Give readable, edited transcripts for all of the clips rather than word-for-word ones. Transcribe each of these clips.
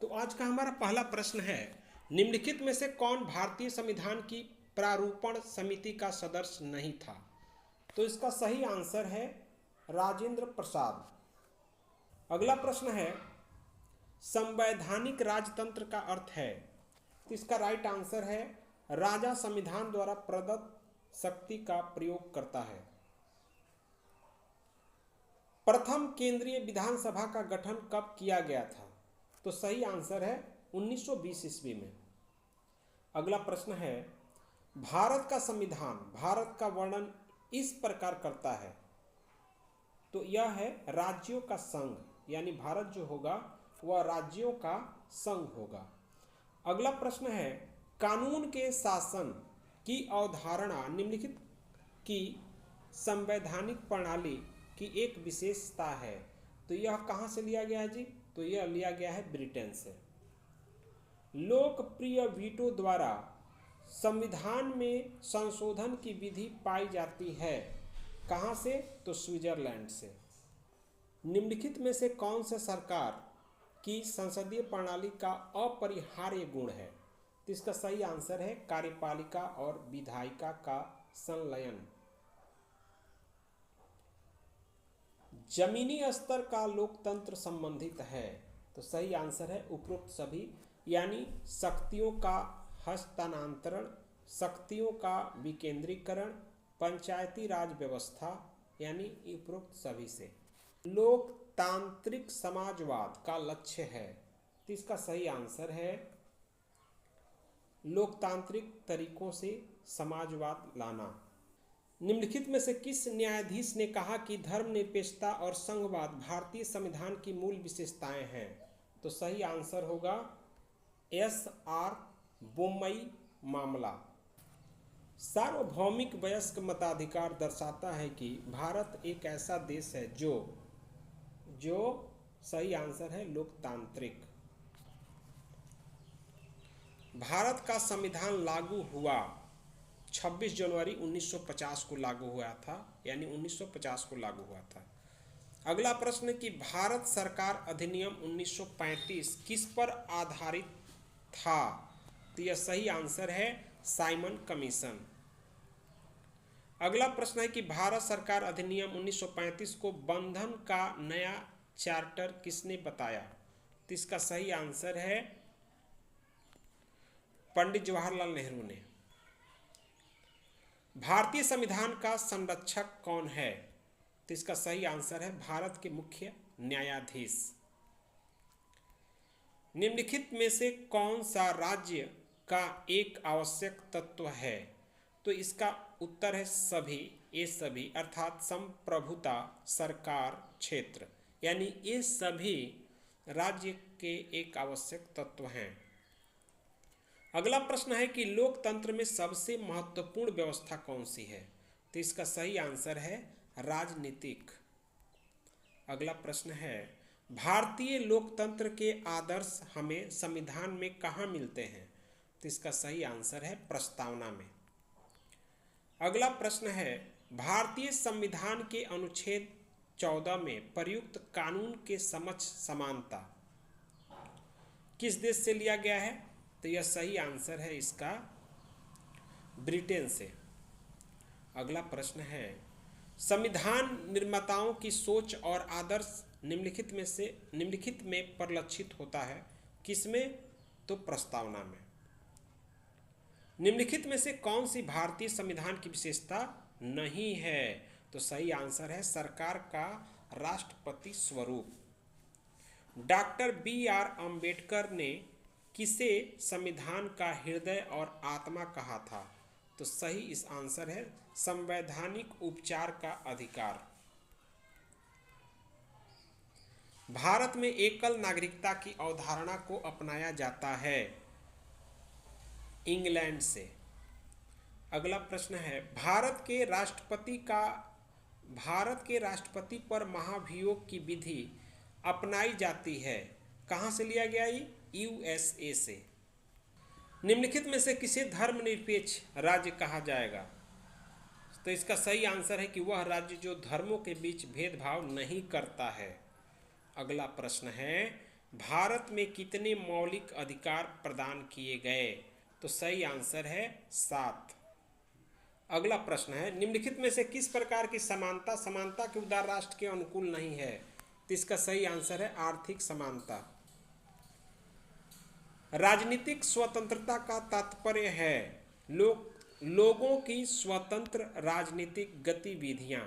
तो आज का हमारा पहला प्रश्न है, निम्नलिखित में से कौन भारतीय संविधान की प्रारूपण समिति का सदस्य नहीं था? तो इसका सही आंसर है राजेंद्र प्रसाद। अगला प्रश्न है, संवैधानिक राजतंत्र का अर्थ है? तो इसका राइट आंसर है राजा संविधान द्वारा प्रदत्त शक्ति का प्रयोग करता है। प्रथम केंद्रीय विधानसभा का गठन कब किया गया था? तो सही आंसर है 1920 ईस्वी में। अगला प्रश्न है, भारत का संविधान भारत का वर्णन इस प्रकार करता है? तो यह है राज्यों का संघ, यानी भारत जो होगा वह राज्यों का संघ होगा। अगला प्रश्न है, कानून के शासन की अवधारणा निम्नलिखित की संवैधानिक प्रणाली की एक विशेषता है। तो यह कहाँ से लिया गया है जी? तो यह लिया गया है ब्रिटेन से। लोकप्रिय वीटो द्वारा संविधान में संशोधन की विधि पाई जाती है, कहाँ से? तो स्विट्जरलैंड से। निम्नलिखित में से कौन सा सरकार की संसदीय प्रणाली का अपरिहार्य गुण है? तो इसका सही आंसर है कार्यपालिका और विधायिका का संलयन। जमीनी स्तर का लोकतंत्र संबंधित है? तो सही आंसर है उपरोक्त सभी, यानी शक्तियों का हस्तांतरण, शक्तियों का विकेंद्रीकरण, पंचायती राज व्यवस्था, यानी उपरोक्त सभी से। लोकतांत्रिक समाजवाद का लक्ष्य है? तो इसका सही आंसर है लोकतांत्रिक तरीकों से समाजवाद लाना। निम्नलिखित में से किस न्यायाधीश ने कहा कि धर्मनिरपेक्षता और संघवाद भारतीय संविधान की मूल विशेषताएं हैं? तो सही आंसर होगा एस.आर. बोम्मई मामला। सार्वभौमिक वयस्क मताधिकार दर्शाता है कि भारत एक ऐसा देश है जो सही आंसर है लोकतांत्रिक। भारत का संविधान लागू हुआ 26 जनवरी 1950 को लागू हुआ था, यानी 1950 को लागू हुआ था। अगला प्रश्न कि भारत सरकार अधिनियम 1935 किस पर आधारित था? तो यह सही आंसर है साइमन कमीशन। अगला प्रश्न है कि भारत सरकार अधिनियम 1935 को बंधन का नया चार्टर किसने बताया? तो इसका सही आंसर है पंडित जवाहरलाल नेहरू ने। भारतीय संविधान का संरक्षक कौन है? तो इसका सही आंसर है भारत के मुख्य न्यायाधीश। निम्नलिखित में से कौन सा राज्य का एक आवश्यक तत्व है? तो इसका उत्तर है सभी, ये सभी, अर्थात संप्रभुता, सरकार, क्षेत्र, यानी ये सभी राज्य के एक आवश्यक तत्व हैं। अगला प्रश्न है कि लोकतंत्र में सबसे महत्वपूर्ण व्यवस्था कौन सी है? तो इसका सही आंसर है राजनीतिक। अगला प्रश्न है, भारतीय लोकतंत्र के आदर्श हमें संविधान में कहाँ मिलते हैं? तो इसका सही आंसर है प्रस्तावना में। अगला प्रश्न है, भारतीय संविधान के अनुच्छेद 14 में प्रयुक्त कानून के समक्ष समानता किस देश से लिया गया है? तो यह सही आंसर है इसका ब्रिटेन से। अगला प्रश्न है, संविधान निर्माताओं की सोच और आदर्श निम्नलिखित में परिलक्षित होता है, किसमें? तो प्रस्तावना में। निम्नलिखित में से कौन सी भारतीय संविधान की विशेषता नहीं है? तो सही आंसर है सरकार का राष्ट्रपति स्वरूप। Doctor B R. अंबेडकर ने किसे संविधान का हृदय और आत्मा कहा था? तो सही इस आंसर है संवैधानिक उपचार का अधिकार। भारत में एकल नागरिकता की अवधारणा को अपनाया जाता है इंग्लैंड से। अगला प्रश्न है, भारत के राष्ट्रपति पर महाभियोग की विधि अपनाई जाती है, कहाँ से लिया गया? USA से। निम्नलिखित में से किसे धर्मनिरपेक्ष राज्य कहा जाएगा? तो इसका सही आंसर है कि वह राज्य जो धर्मों के बीच भेदभाव नहीं करता है। अगला प्रश्न है, भारत में कितने मौलिक अधिकार प्रदान किए गए? तो सही आंसर है 7। अगला प्रश्न है, निम्नलिखित में से किस प्रकार की समानता समानता के उदार राष्ट्र के अनुकूल नहीं है? तो इसका सही आंसर है आर्थिक समानता। राजनीतिक स्वतंत्रता का तात्पर्य है लोगों की स्वतंत्र राजनीतिक गतिविधियां।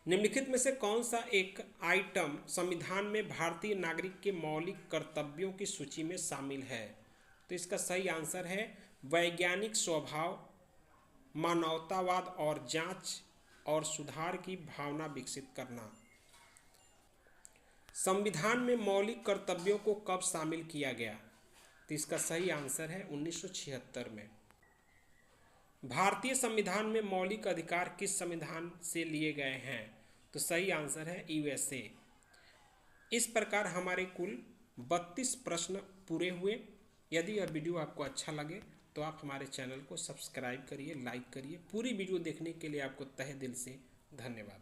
निम्नलिखित में से कौन सा एक आइटम संविधान में भारतीय नागरिक के मौलिक कर्तव्यों की सूची में शामिल है? तो इसका सही आंसर है वैज्ञानिक स्वभाव, मानवतावाद और जांच और सुधार की भावना विकसित करना। संविधान में मौलिक कर्तव्यों को कब शामिल किया गया? तो इसका सही आंसर है 1976 में। भारतीय संविधान में मौलिक अधिकार किस संविधान से लिए गए हैं? तो सही आंसर है यूएसए। इस प्रकार हमारे कुल 32 प्रश्न पूरे हुए। यदि यह वीडियो आपको अच्छा लगे तो आप हमारे चैनल को सब्सक्राइब करिए, लाइक करिए। पूरी वीडियो देखने के लिए आपको तहे दिल से धन्यवाद।